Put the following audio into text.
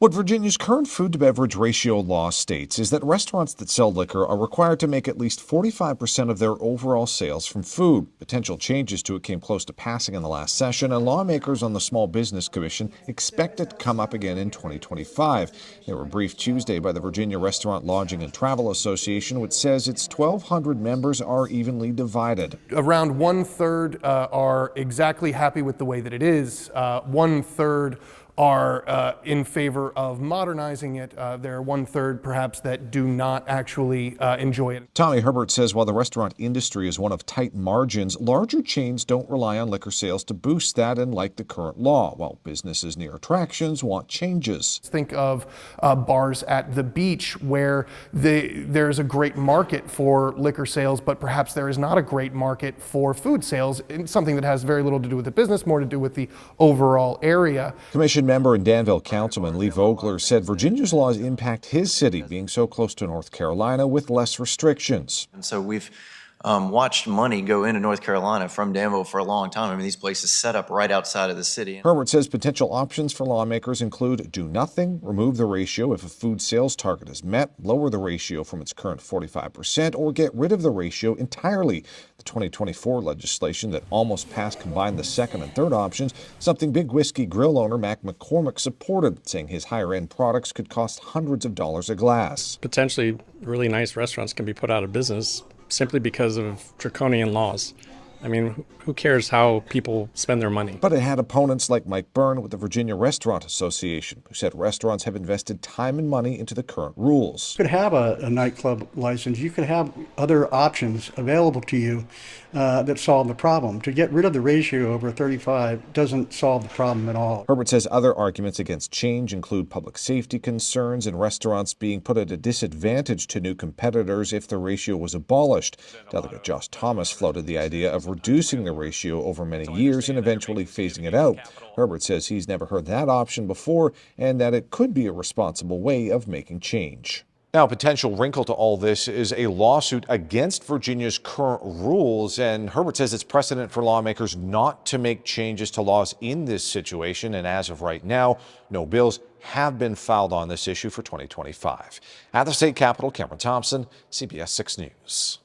What Virginia's current food-to-beverage ratio law states is that restaurants that sell liquor are required to make at least 45% of their overall sales from food. Potential changes to it came close to passing in the last session, and lawmakers on the Small Business Commission expect it to come up again in 2025. They were briefed Tuesday by the Virginia Restaurant, Lodging, and Travel Association, which says its 1,200 members are evenly divided. Around one-third are exactly happy with the way that it is. One-third are in favor of modernizing it. There are one-third perhaps that do not actually enjoy it. Tommy Herbert says while the restaurant industry is one of tight margins, larger chains don't rely on liquor sales to boost that and like the current law, while businesses near attractions want changes. Think of bars at the beach where there's a great market for liquor sales, but perhaps there is not a great market for food sales. It's something that has very little to do with the business, more to do with the overall area. Commission member and Danville Councilman Lee Vogler said Virginia's laws impact his city, being so close to North Carolina with less restrictions. And so we've watched money go into North Carolina from Danville for a long time. I mean, these places set up right outside of the city. Herbert says potential options for lawmakers include do nothing, remove the ratio if a food sales target is met, lower the ratio from its current 45%, or get rid of the ratio entirely. The 2024 legislation that almost passed combined the second and third options, something Big Whiskey Grill owner Mac McCormick supported, saying his higher-end products could cost hundreds of dollars a glass. Potentially really nice restaurants can be put out of business simply because of draconian laws. I mean, who cares how people spend their money? But it had opponents like Mike Byrne with the Virginia Restaurant Association, who said restaurants have invested time and money into the current rules. You could have a nightclub license. You could have other options available to you that solve the problem. To get rid of the ratio over 35 doesn't solve the problem at all. Herbert says other arguments against change include public safety concerns and restaurants being put at a disadvantage to new competitors if the ratio was abolished. Delegate Josh Thomas floated the idea of reducing the ratio over many years and eventually phasing it out. Herbert says he's never heard that option before and that it could be a responsible way of making change. Now, a potential wrinkle to all this is a lawsuit against Virginia's current rules, and Herbert says it's precedent for lawmakers not to make changes to laws in this situation, and as of right now, no bills have been filed on this issue for 2025. At the state capitol, Cameron Thompson, CBS 6 News.